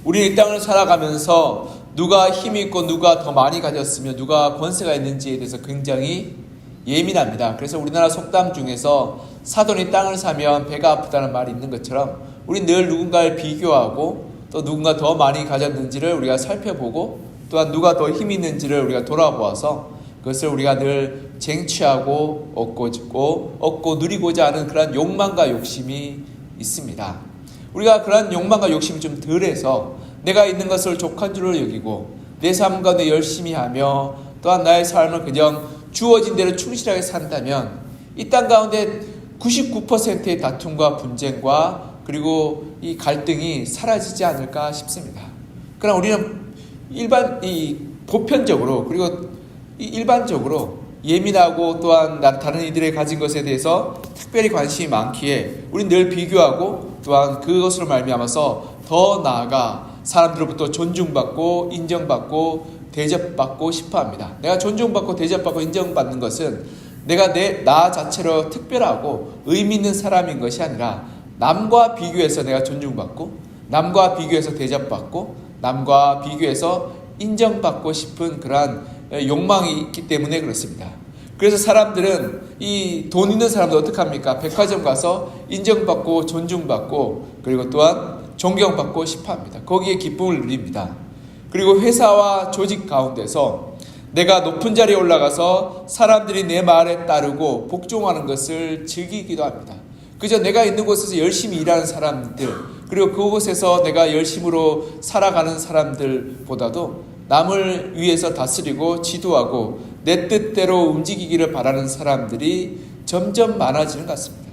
우리 이 땅을 살아가면서 누가 힘이 있고 누가 더 많이 가졌으며 누가 권세가 있는지에 대해서 굉장히 예민합니다. 그래서 우리나라 속담 중에서 사돈이 땅을 사면 배가 아프다는 말이 있는 것처럼 우리 늘 누군가를 비교하고 또 누군가 더 많이 가졌는지를 우리가 살펴보고 또한 누가 더 힘이 있는지를 우리가 돌아보아서 그것을 우리가 늘 쟁취하고 얻고 누리고자 하는 그런 욕망과 욕심이 있습니다. 우리가 그런 욕망과 욕심이 좀 덜해서 내가 있는 것을 족한 줄로 여기고 내 삶 가운데 열심히 하며 또한 나의 삶을 그냥 주어진 대로 충실하게 산다면 이 땅 가운데 99%의 다툼과 분쟁과 그리고 이 갈등이 사라지지 않을까 싶습니다. 그러나 우리는 보편적으로 그리고 일반적으로 예민하고 또한 다른 이들의 가진 것에 대해서 특별히 관심이 많기에 우리는 늘 비교하고 또한 그것으로 말미암아서 더 나아가 사람들로부터 존중받고 인정받고 대접받고 싶어합니다. 내가 존중받고 대접받고 인정받는 것은 내가 나 자체로 특별하고 의미 있는 사람인 것이 아니라 남과 비교해서 내가 존중받고 남과 비교해서 대접받고 남과 비교해서 인정받고 싶은 그러한 욕망이 있기 때문에 그렇습니다. 그래서 사람들은 이 돈 있는 사람들 어떻게 합니까? 백화점 가서 인정받고 존중받고 그리고 또한 존경받고 싶어합니다. 거기에 기쁨을 누립니다. 그리고 회사와 조직 가운데서 내가 높은 자리에 올라가서 사람들이 내 말에 따르고 복종하는 것을 즐기기도 합니다. 그저 내가 있는 곳에서 열심히 일하는 사람들 그리고 그곳에서 내가 열심으로 살아가는 사람들보다도 남을 위해서 다스리고 지도하고 내 뜻대로 움직이기를 바라는 사람들이 점점 많아지는 것 같습니다.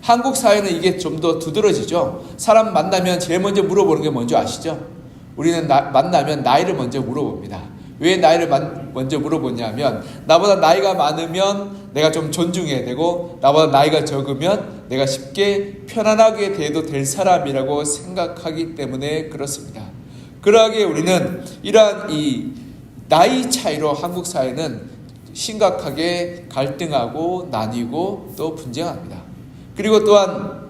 한국 사회는 이게 좀 더 두드러지죠. 사람 만나면 제일 먼저 물어보는 게 뭔지 아시죠? 우리는 만나면 나이를 먼저 물어봅니다. 왜 나이를 먼저 물어보냐면 나보다 나이가 많으면 내가 좀 존중해야 되고 나보다 나이가 적으면 내가 쉽게 편안하게 대해도 될 사람이라고 생각하기 때문에 그렇습니다. 그러하기에 우리는 이러한 이 나이 차이로 한국 사회는 심각하게 갈등하고 나뉘고 또 분쟁합니다. 그리고 또한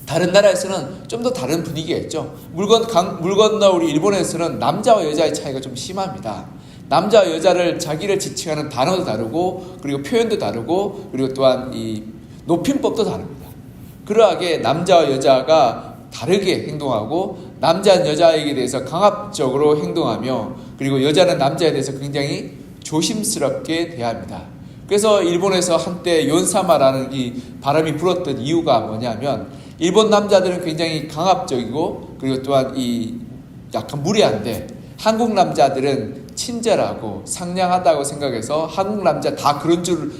다른 나라에서는 좀 더 다른 분위기가 있죠. 물 건너 우리 일본에서는 남자와 여자의 차이가 좀 심합니다. 남자와 여자를 자기를 지칭하는 단어도 다르고 그리고 표현도 다르고 그리고 또한 이 높임법도 다릅니다. 그러하게 남자와 여자가 다르게 행동하고 남자는 여자에게 대해서 강압적으로 행동하며 그리고 여자는 남자에 대해서 굉장히 조심스럽게 대합니다. 그래서 일본에서 한때 연사마라는 이 바람이 불었던 이유가 뭐냐면 일본 남자들은 굉장히 강압적이고 그리고 또한 이 약간 무례한데 한국 남자들은 친절하고 상냥하다고 생각해서 한국 남자 다 그런 줄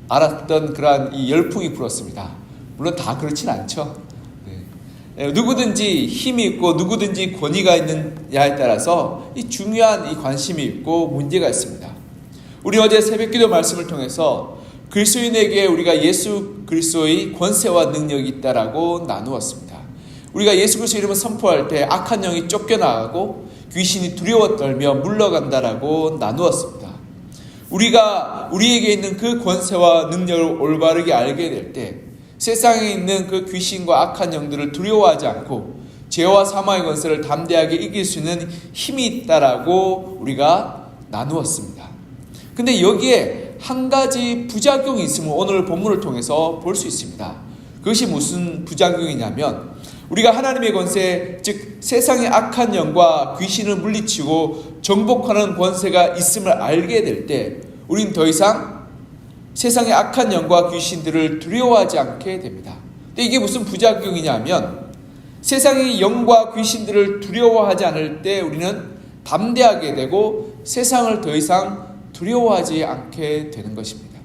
알았던 그러한 이 열풍이 불었습니다. 물론 다 그렇진 않죠. 누구든지 힘이 있고 누구든지 권위가 있느냐에 따라서 이 중요한 이 관심이 있고 문제가 있습니다. 우리 어제 새벽기도 말씀을 통해서 그리스도인에게 우리가 예수 그리스도의 권세와 능력이 있다라고 나누었습니다. 우리가 예수 그리스도 이름을 선포할 때 악한 영이 쫓겨나가고 귀신이 두려워 떨며 물러간다라고 나누었습니다. 우리가 우리에게 있는 그 권세와 능력을 올바르게 알게 될 때 세상에 있는 그 귀신과 악한 영들을 두려워하지 않고 죄와 사망의 권세를 담대하게 이길 수 있는 힘이 있다라고 우리가 나누었습니다. 근데 여기에 한 가지 부작용이 있음을 오늘 본문을 통해서 볼 수 있습니다. 그것이 무슨 부작용이냐면 우리가 하나님의 권세, 즉 세상의 악한 영과 귀신을 물리치고 정복하는 권세가 있음을 알게 될 때 우린 더 이상 세상의 악한 영과 귀신들을 두려워하지 않게 됩니다. 근데 이게 무슨 부작용이냐면 세상의 영과 귀신들을 두려워하지 않을 때 우리는 담대하게 되고 세상을 더 이상 두려워하지 않게 되는 것입니다.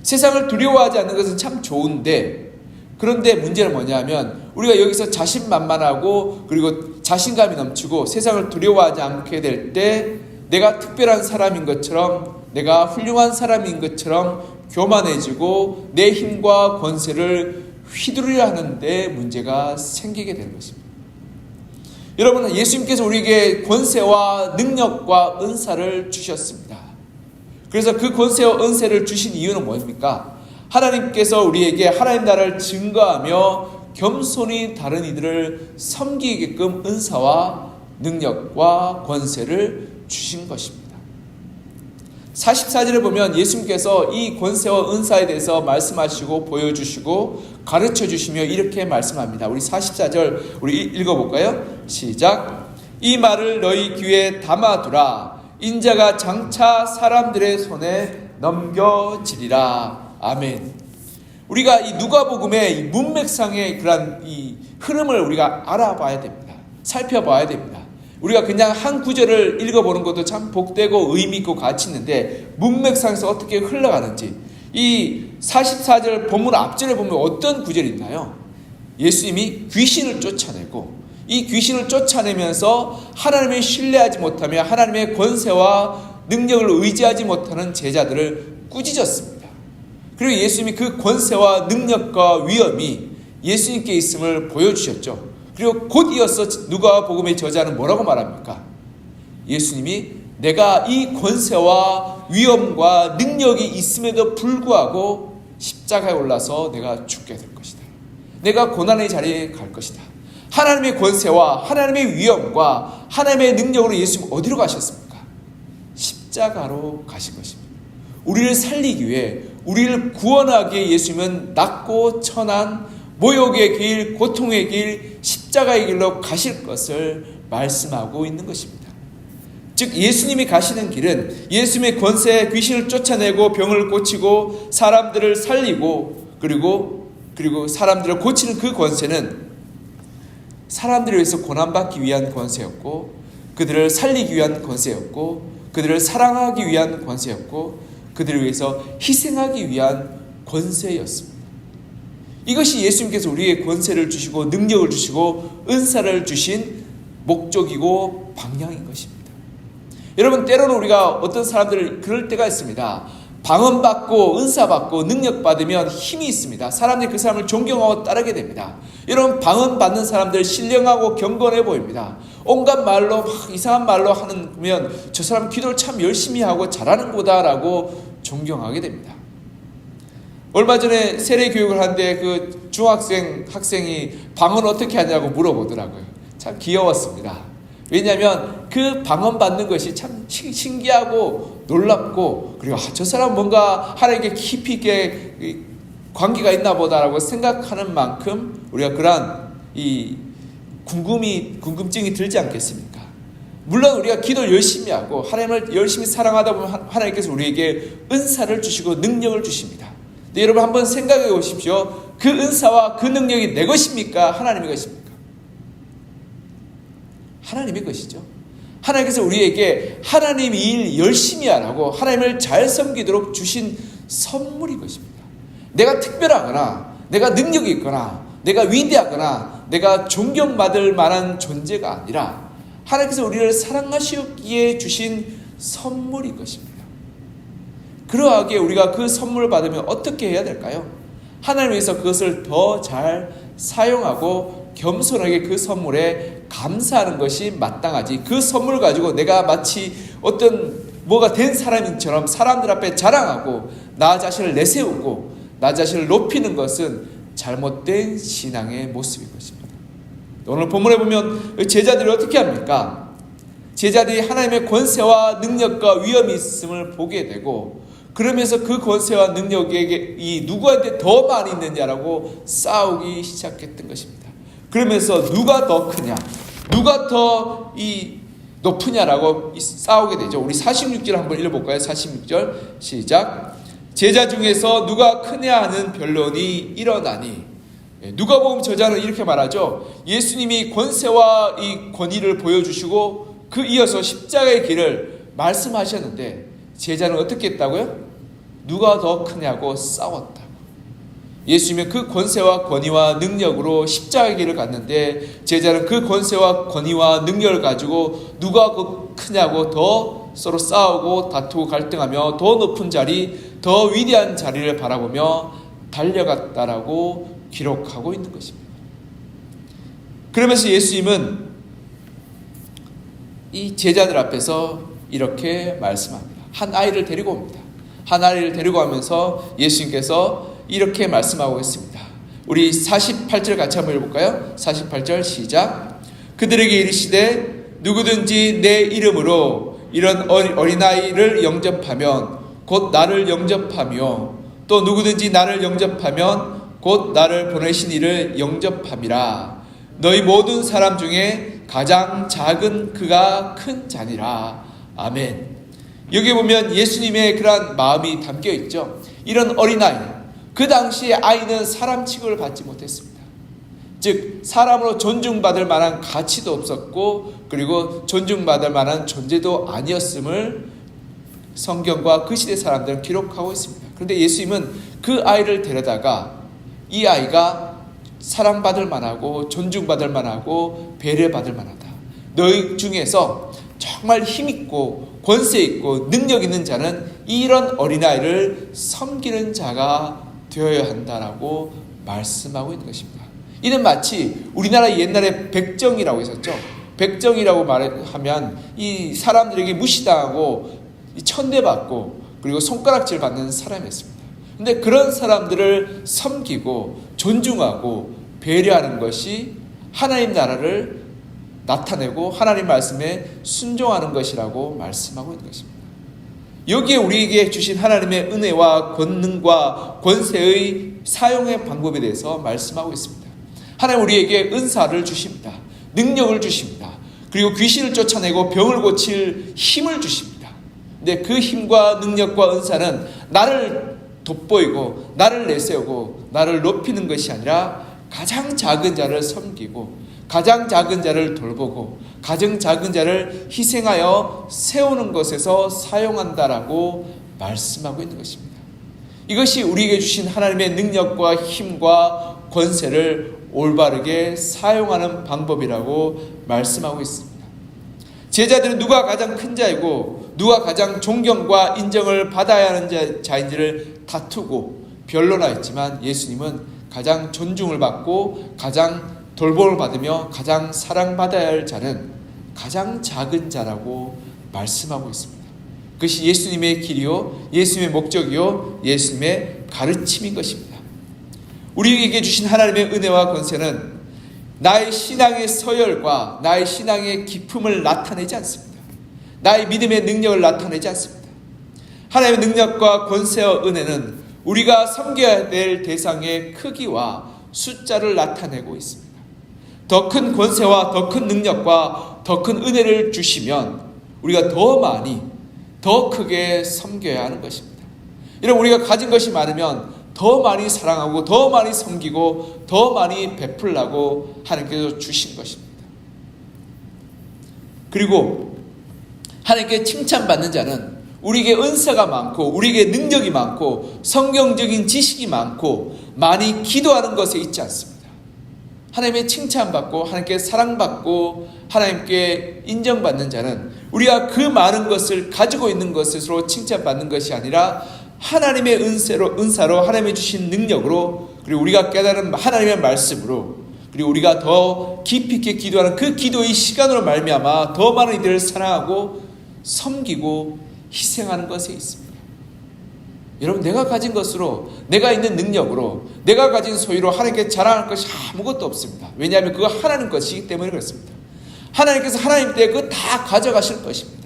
세상을 두려워하지 않는 것은 참 좋은데 그런데 문제는 뭐냐면 우리가 여기서 자신만만하고 그리고 자신감이 넘치고 세상을 두려워하지 않게 될 때 내가 특별한 사람인 것처럼 내가 훌륭한 사람인 것처럼 교만해지고 내 힘과 권세를 휘두르려 하는데 문제가 생기게 되는 것입니다. 여러분, 예수님께서 우리에게 권세와 능력과 은사를 주셨습니다. 그래서 그 권세와 은사를 주신 이유는 뭡니까? 하나님께서 우리에게 하나님 나라를 증거하며 겸손히 다른 이들을 섬기게끔 은사와 능력과 권세를 주신 것입니다. 44절에 보면 예수님께서 이 권세와 은사에 대해서 말씀하시고 보여주시고 가르쳐 주시며 이렇게 말씀합니다. 우리 44절 우리 읽어볼까요? 시작. 이 말을 너희 귀에 담아두라. 인자가 장차 사람들의 손에 넘겨지리라. 아멘. 우리가 이 누가복음의 이 문맥상의 그런 이 흐름을 우리가 알아봐야 됩니다. 살펴봐야 됩니다. 우리가 그냥 한 구절을 읽어보는 것도 참 복되고 의미 있고 가치 있는데 문맥상에서 어떻게 흘러가는지 이 44절 본문 앞절에 보면 어떤 구절이 있나요? 예수님이 귀신을 쫓아내고 이 귀신을 쫓아내면서 하나님을 신뢰하지 못하며 하나님의 권세와 능력을 의지하지 못하는 제자들을 꾸짖었습니다. 그리고 예수님이 그 권세와 능력과 위엄이 예수님께 있음을 보여주셨죠. 그리고 곧 이어서 누가복음의 저자는 뭐라고 말합니까? 예수님이 내가 이 권세와 위엄과 능력이 있음에도 불구하고 십자가에 올라서 내가 죽게 될 것이다. 내가 고난의 자리에 갈 것이다. 하나님의 권세와 하나님의 위엄과 하나님의 능력으로 예수님 어디로 가셨습니까? 십자가로 가신 것입니다. 우리를 살리기 위해 우리를 구원하기 위해 예수님은 낮고 천한 모욕의 길, 고통의 길, 십자가의 길로 가실 것을 말씀하고 있는 것입니다. 즉 예수님이 가시는 길은 예수님의 권세에 귀신을 쫓아내고 병을 고치고 사람들을 살리고 그리고 사람들을 고치는 그 권세는 사람들을 위해서 고난받기 위한 권세였고 그들을 살리기 위한 권세였고 그들을 사랑하기 위한 권세였고 그들을 위해서 희생하기 위한 권세였습니다. 이것이 예수님께서 우리에게 권세를 주시고 능력을 주시고 은사를 주신 목적이고 방향인 것입니다. 여러분 때로는 우리가 어떤 사람들을 그럴 때가 있습니다. 방언받고 은사받고 능력받으면 힘이 있습니다. 사람들이 그 사람을 존경하고 따르게 됩니다. 여러분 방언받는 사람들 신령하고 경건해 보입니다. 온갖 말로 막 이상한 말로 하면 저 사람 기도를 참 열심히 하고 잘하는 거다라고 존경하게 됩니다. 얼마 전에 세례 교육을 하는데 그 학생이 방언 어떻게 하냐고 물어보더라고요. 참 귀여웠습니다. 왜냐하면 그 방언 받는 것이 참 신기하고 놀랍고 그리고 저 사람 뭔가 하나님께 깊이 있게 관계가 있나 보다라고 생각하는 만큼 우리가 그러한 이 궁금증이 들지 않겠습니까? 물론 우리가 기도를 열심히 하고 하나님을 열심히 사랑하다 보면 하나님께서 우리에게 은사를 주시고 능력을 주십니다. 근데 여러분 한번 생각해 보십시오. 그 은사와 그 능력이 내 것입니까? 하나님의 것입니까? 하나님의 것이죠. 하나님께서 우리에게 하나님 일 열심히 하라고 하나님을 잘 섬기도록 주신 선물이 것입니다. 내가 특별하거나 내가 능력이 있거나 내가 위대하거나 내가 존경받을 만한 존재가 아니라 하나님께서 우리를 사랑하시기에 주신 선물인 것입니다. 그러하기에 우리가 그 선물을 받으면 어떻게 해야 될까요? 하나님 위해서 그것을 더 잘 사용하고 겸손하게 그 선물에 감사하는 것이 마땅하지 그 선물을 가지고 내가 마치 어떤 뭐가 된 사람처럼 사람들 앞에 자랑하고 나 자신을 내세우고 나 자신을 높이는 것은 잘못된 신앙의 모습인 것입니다. 오늘 본문에 보면 제자들이 어떻게 합니까? 제자들이 하나님의 권세와 능력과 위엄이 있음을 보게 되고 그러면서 그 권세와 능력에게 이 누구한테 더 많이 있느냐라고 싸우기 시작했던 것입니다. 그러면서 누가 더 크냐, 누가 더 높으냐라고 싸우게 되죠. 우리 46절 한번 읽어볼까요? 46절 시작. 제자 중에서 누가 크냐 하는 변론이 일어나니. 누가복음 저자는 이렇게 말하죠. 예수님이 권세와 이 권위를 보여주시고 그 이어서 십자가의 길을 말씀하셨는데 제자는 어떻게 했다고요? 누가 더 크냐고 싸웠다고. 예수님은 그 권세와 권위와 능력으로 십자가의 길을 갔는데 제자는 그 권세와 권위와 능력을 가지고 누가 크냐고 더 서로 싸우고 다투고 갈등하며 더 높은 자리, 더 위대한 자리를 바라보며 달려갔다라고 기록하고 있는 것입니다. 그러면서 예수님은 이 제자들 앞에서 이렇게 말씀합니다. 한 아이를 데리고 옵니다. 한 아이를 데리고 오면서 예수님께서 이렇게 말씀하고 있습니다. 우리 48절 같이 한번 읽어볼까요? 48절 시작. 그들에게 이르시되 누구든지 내 이름으로 이런 어린아이를 영접하면 곧 나를 영접하며 또 누구든지 나를 영접하면 곧 나를 보내신 이를 영접함이라. 너희 모든 사람 중에 가장 작은 그가 큰 자니라. 아멘. 여기 보면 예수님의 그러한 마음이 담겨 있죠. 이런 어린아이, 그 당시에 아이는 사람 취급을 받지 못했습니다. 즉 사람으로 존중받을 만한 가치도 없었고 그리고 존중받을 만한 존재도 아니었음을 성경과 그 시대 사람들은 기록하고 있습니다. 그런데 예수님은 그 아이를 데려다가 이 아이가 사랑받을 만하고 존중받을 만하고 배려받을 만하다. 너희 중에서 정말 힘있고 권세있고 능력 있는 자는 이런 어린아이를 섬기는 자가 되어야 한다라고 말씀하고 있는 것입니다. 이는 마치 우리나라 옛날에 백정이라고 있었죠. 백정이라고 말하면 이 사람들에게 무시당하고 천대받고 그리고 손가락질 받는 사람이었습니다. 근데 그런 사람들을 섬기고 존중하고 배려하는 것이 하나님 나라를 나타내고 하나님 말씀에 순종하는 것이라고 말씀하고 있는 것입니다. 여기에 우리에게 주신 하나님의 은혜와 권능과 권세의 사용의 방법에 대해서 말씀하고 있습니다. 하나님 우리에게 은사를 주십니다. 능력을 주십니다. 그리고 귀신을 쫓아내고 병을 고칠 힘을 주십니다. 근데 그 힘과 능력과 은사는 나를 돋보이고 나를 내세우고 나를 높이는 것이 아니라 가장 작은 자를 섬기고 가장 작은 자를 돌보고 가장 작은 자를 희생하여 세우는 것에서 사용한다라고 말씀하고 있는 것입니다. 이것이 우리에게 주신 하나님의 능력과 힘과 권세를 올바르게 사용하는 방법이라고 말씀하고 있습니다. 제자들은 누가 가장 큰 자이고 누가 가장 존경과 인정을 받아야 하는 자인지를 다투고 변론하였지만 예수님은 가장 존중을 받고 가장 돌봄을 받으며 가장 사랑받아야 할 자는 가장 작은 자라고 말씀하고 있습니다. 그것이 예수님의 길이요 예수님의 목적이요 예수님의 가르침인 것입니다. 우리에게 주신 하나님의 은혜와 권세는 나의 신앙의 서열과 나의 신앙의 깊음을 나타내지 않습니다. 나의 믿음의 능력을 나타내지 않습니다. 하나님의 능력과 권세와 은혜는 우리가 섬겨야 될 대상의 크기와 숫자를 나타내고 있습니다. 더 큰 권세와 더 큰 능력과 더 큰 은혜를 주시면 우리가 더 많이 더 크게 섬겨야 하는 것입니다. 여러분 우리가 가진 것이 많으면 더 많이 사랑하고 더 많이 섬기고 더 많이 베풀라고 하나님께서 주신 것입니다. 그리고 하나님께 칭찬받는 자는 우리에게 은사가 많고 우리에게 능력이 많고 성경적인 지식이 많고 많이 기도하는 것에 있지 않습니다. 하나님의 칭찬받고 하나님께 사랑받고 하나님께 인정받는 자는 우리가 그 많은 것을 가지고 있는 것으로 칭찬받는 것이 아니라 하나님의 은사로 하나님의 주신 능력으로 그리고 우리가 깨달은 하나님의 말씀으로 그리고 우리가 더 깊이 있게 기도하는 그 기도의 시간으로 말미암아 더 많은 이들을 사랑하고 섬기고 희생하는 것에 있습니다. 여러분 내가 가진 것으로 내가 있는 능력으로 내가 가진 소유로 하나님께 자랑할 것이 아무것도 없습니다. 왜냐하면 그거 하나님 것이기 때문에 그렇습니다. 하나님께서 하나님 때 그거 다 가져가실 것입니다.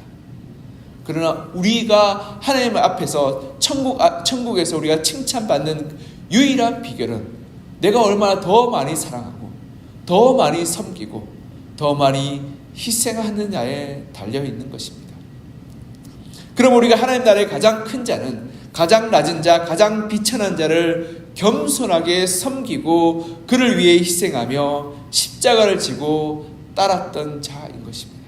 그러나 우리가 하나님 앞에서 천국에서 우리가 칭찬받는 유일한 비결은 내가 얼마나 더 많이 사랑하고 더 많이 섬기고 더 많이 희생하느냐에 달려있는 것입니다. 그럼 우리가 하나님 나라의 가장 큰 자는 가장 낮은 자, 가장 비천한 자를 겸손하게 섬기고 그를 위해 희생하며 십자가를 지고 따랐던 자인 것입니다.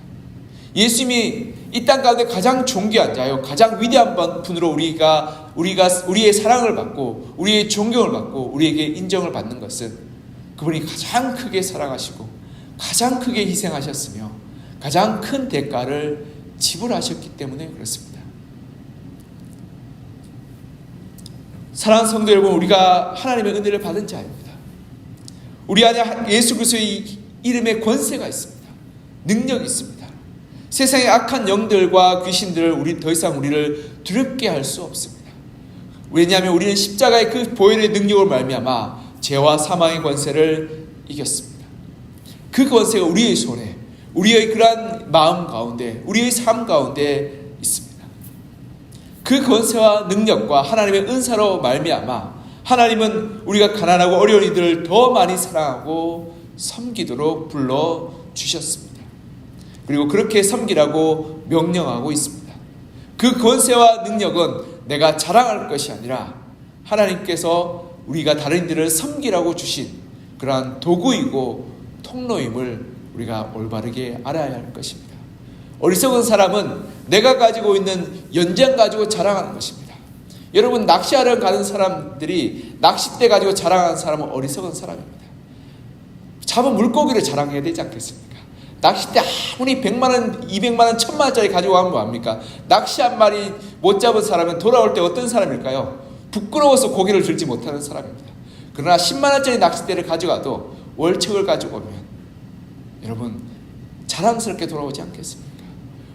예수님이 이 땅 가운데 가장 존귀한 자요 가장 위대한 분으로 우리의 사랑을 받고 우리의 존경을 받고 우리에게 인정을 받는 것은 그분이 가장 크게 사랑하시고 가장 크게 희생하셨으며 가장 큰 대가를 지불하셨기 때문에 그렇습니다. 사랑하는 성도 여러분, 우리가 하나님의 은혜를 받은 자입니다. 우리 안에 예수 그리스도의 이름에 권세가 있습니다. 능력이 있습니다. 세상의 악한 영들과 귀신들을 더 이상 우리를 두렵게 할 수 없습니다. 왜냐하면 우리는 십자가의 그 보혈의 능력을 말미암아 죄와 사망의 권세를 이겼습니다. 그 권세가 우리의 손에 우리의 그러한 마음 가운데, 우리의 삶 가운데 있습니다. 그 권세와 능력과 하나님의 은사로 말미암아 하나님은 우리가 가난하고 어려운 이들을 더 많이 사랑하고 섬기도록 불러주셨습니다. 그리고 그렇게 섬기라고 명령하고 있습니다. 그 권세와 능력은 내가 자랑할 것이 아니라 하나님께서 우리가 다른 이들을 섬기라고 주신 그러한 도구이고 통로임을 우리가 올바르게 알아야 할 것입니다. 어리석은 사람은 내가 가지고 있는 연장 가지고 자랑하는 것입니다. 여러분, 낚시하러 가는 사람들이 낚싯대 가지고 자랑하는 사람은 어리석은 사람입니다. 잡은 물고기를 자랑해야 되지 않겠습니까? 낚싯대 아무리 100만원, 200만원, 1000만원짜리 가지고 가면 뭐합니까? 낚시 한 마리 못 잡은 사람은 돌아올 때 어떤 사람일까요? 부끄러워서 고기를 들지 못하는 사람입니다. 그러나 10만원짜리 낚싯대를 가져가도 월척을 가지고 오면 여러분 자랑스럽게 돌아오지 않겠습니까?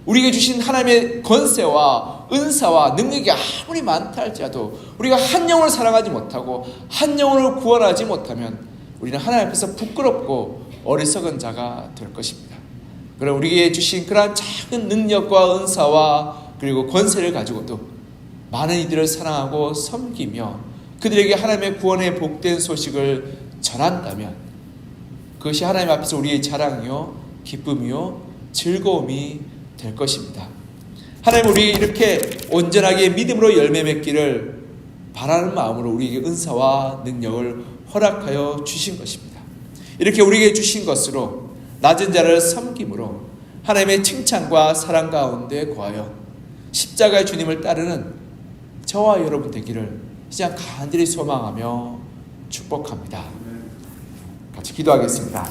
우리에게 주신 하나님의 권세와 은사와 능력이 아무리 많다 할지라도 우리가 한 영혼을 사랑하지 못하고 한 영혼을 구원하지 못하면 우리는 하나님 앞에서 부끄럽고 어리석은 자가 될 것입니다. 그럼 우리에게 주신 그러한 작은 능력과 은사와 그리고 권세를 가지고도 많은 이들을 사랑하고 섬기며 그들에게 하나님의 구원의 복된 소식을 전한다면 그것이 하나님 앞에서 우리의 자랑이요 기쁨이요 즐거움이 될 것입니다. 하나님 우리 이렇게 온전하게 믿음으로 열매 맺기를 바라는 마음으로 우리에게 은사와 능력을 허락하여 주신 것입니다. 이렇게 우리에게 주신 것으로 낮은 자를 섬김으로 하나님의 칭찬과 사랑 가운데 거하여 십자가의 주님을 따르는 저와 여러분 되기를 시장 간절히 소망하며 축복합니다. 같이 기도하겠습니다.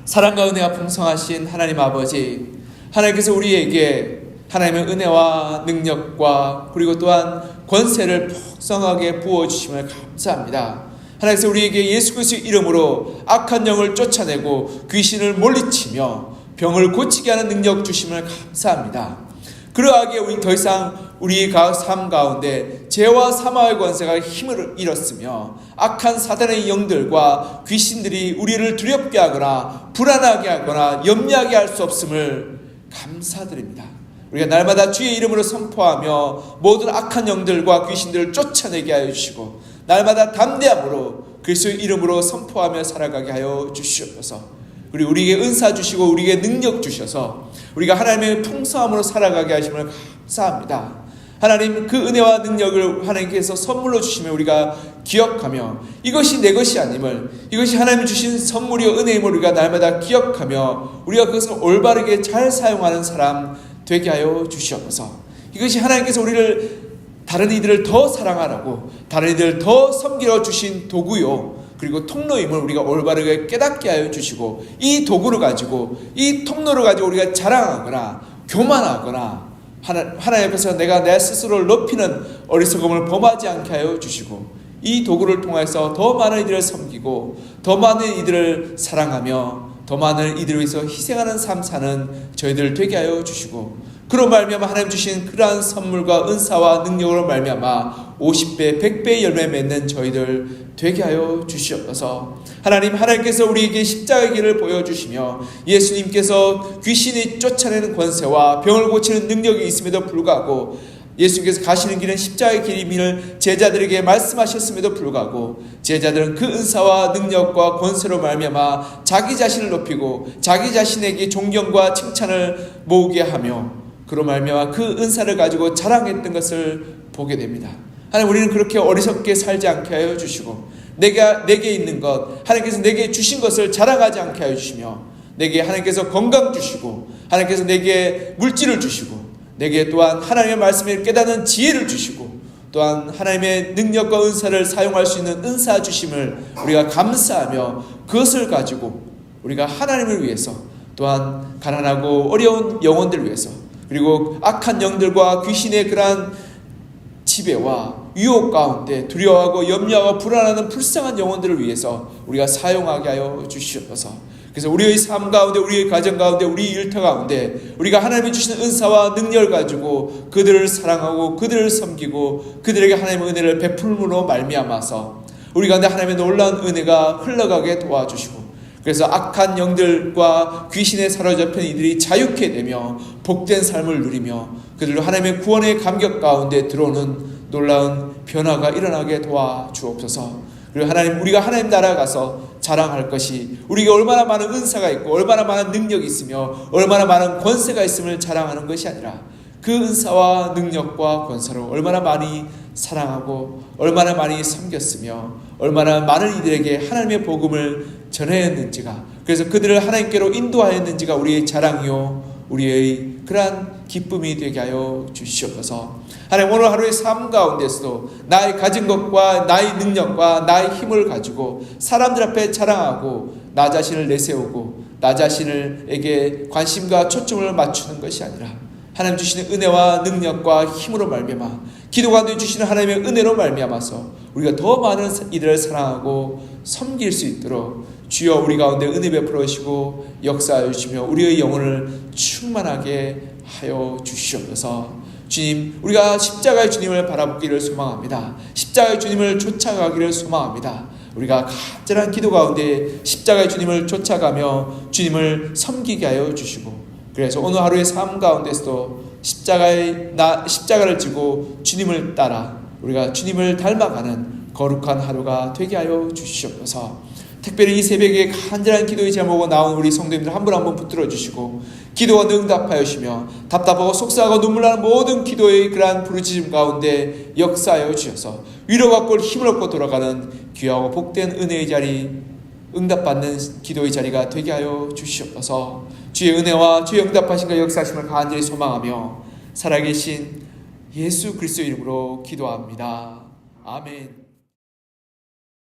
사랑과 은혜가 풍성하신 하나님 아버지, 하나님께서 우리에게 하나님의 은혜와 능력과 그리고 또한 권세를 풍성하게 부어주심을 감사합니다. 하나님께서 우리에게 예수 그리스도의 이름으로 악한 영을 쫓아내고 귀신을 물리치며 병을 고치게 하는 능력 주심을 감사합니다. 그러하기에 우리 더 이상 우리 삶 가운데 죄와 사망의 권세가 힘을 잃었으며 악한 사단의 영들과 귀신들이 우리를 두렵게 하거나 불안하게 하거나 염려하게 할 수 없음을 감사드립니다. 우리가 날마다 주의 이름으로 선포하며 모든 악한 영들과 귀신들을 쫓아내게 하여 주시고 날마다 담대함으로 그리스도의 이름으로 선포하며 살아가게 하여 주시옵소서. 그리고 우리에게 은사 주시고 우리에게 능력 주셔서 우리가 하나님의 풍성함으로 살아가게 하심을 감사합니다. 하나님 그 은혜와 능력을 하나님께서 선물로 주시면 우리가 기억하며 이것이 내 것이 아님을 이것이 하나님이 주신 선물이요 은혜임을 우리가 날마다 기억하며 우리가 그것을 올바르게 잘 사용하는 사람 되게 하여 주시옵소서. 이것이 하나님께서 우리를 다른 이들을 더 사랑하라고 다른 이들을 더 섬기려 주신 도구요 그리고 통로임을 우리가 올바르게 깨닫게 하여 주시고 이 도구를 가지고 이 통로를 가지고 우리가 자랑하거나 교만하거나 하나님 앞에서 내가 내 스스로를 높이는 어리석음을 범하지 않게 하여 주시고 이 도구를 통해서 더 많은 이들을 섬기고 더 많은 이들을 사랑하며 더 많은 이들을 위해서 희생하는 삶 사는 저희들 되게 하여 주시고 그로 말미암아 하나님 주신 그러한 선물과 은사와 능력으로 말미암아 50배 100배의 열매 맺는 저희들 되게 하여 주시옵소서. 하나님께서 우리에게 십자가의 길을 보여주시며 예수님께서 귀신이 쫓아내는 권세와 병을 고치는 능력이 있음에도 불구하고 예수님께서 가시는 길은 십자가의 길임을 제자들에게 말씀하셨음에도 불구하고 제자들은 그 은사와 능력과 권세로 말미암아 자기 자신을 높이고 자기 자신에게 존경과 칭찬을 모으게 하며 그로 말미암아 그 은사를 가지고 자랑했던 것을 보게 됩니다. 하나님 우리는 그렇게 어리석게 살지 않게 하여 주시고 내게 있는 것 하나님께서 내게 주신 것을 자랑하지 않게 하여 주시며 내게 하나님께서 건강 주시고 하나님께서 내게 물질을 주시고 내게 또한 하나님의 말씀을 깨닫는 지혜를 주시고 또한 하나님의 능력과 은사를 사용할 수 있는 은사 주심을 우리가 감사하며 그것을 가지고 우리가 하나님을 위해서 또한 가난하고 어려운 영혼들을 위해서 그리고 악한 영들과 귀신의 그러한 지배와 유혹 가운데 두려워하고 염려하고 불안하는 불쌍한 영혼들을 위해서 우리가 사용하게 하여 주시옵소서. 그래서 우리의 삶 가운데 우리의 가정 가운데 우리 일터 가운데 우리가 하나님이 주시는 은사와 능력을 가지고 그들을 사랑하고 그들을 섬기고 그들에게 하나님의 은혜를 베풀므로 말미암아서 우리 가운데 하나님의 놀라운 은혜가 흘러가게 도와주시고 그래서 악한 영들과 귀신에 사로잡힌 이들이 자유케 되며 복된 삶을 누리며 그들로 하나님의 구원의 감격 가운데 들어오는 놀라운 변화가 일어나게 도와주옵소서. 그리고 하나님, 우리가 하나님 나라 가서 자랑할 것이 우리가 얼마나 많은 은사가 있고 얼마나 많은 능력이 있으며 얼마나 많은 권세가 있음을 자랑하는 것이 아니라 그 은사와 능력과 권세로 얼마나 많이 사랑하고 얼마나 많이 섬겼으며 얼마나 많은 이들에게 하나님의 복음을 전하였는지가, 그래서 그들을 하나님께로 인도하였는지가 우리의 자랑이요 우리의 그러한 기쁨이 되게 하여 주시옵소서. 하나님, 오늘 하루의 삶 가운데서도 나의 가진 것과 나의 능력과 나의 힘을 가지고 사람들 앞에 자랑하고 나 자신을 내세우고 나 자신에게 관심과 초점을 맞추는 것이 아니라 하나님 주시는 은혜와 능력과 힘으로 말미암아 기도 가운데 주시는 하나님의 은혜로 말미암아서 우리가 더 많은 이들을 사랑하고 섬길 수 있도록 주여 우리 가운데 은혜 베풀어 주시고 역사하여 주시며 우리의 영혼을 충만하게 하여 주시옵소서. 주님, 우리가 십자가의 주님을 바라보기를 소망합니다. 십자가의 주님을 쫓아가기를 소망합니다. 우리가 간절한 기도 가운데 십자가의 주님을 쫓아가며 주님을 섬기게 하여 주시고, 그래서 오늘 하루의 삶 가운데서도 십자가를 지고 주님을 따라 우리가 주님을 닮아가는 거룩한 하루가 되게 하여 주시옵소서. 특별히 이 새벽에 간절한 기도의 제목으로 나온 우리 성도님들 한 분 한 분 붙들어 주시고 기도가 응답하여 주시며 답답하고 속상하고 눈물 나는 모든 기도의 그러한 부르짖음 가운데 역사하여 주셔서 위로받고 힘을 얻고 돌아가는 귀하고 복된 은혜의 자리, 응답받는 기도의 자리가 되게 하여 주시옵소서. 주의 은혜와 주의 응답하심과 역사하심을 간절히 소망하며 살아계신 예수 그리스도 이름으로 기도합니다. 아멘.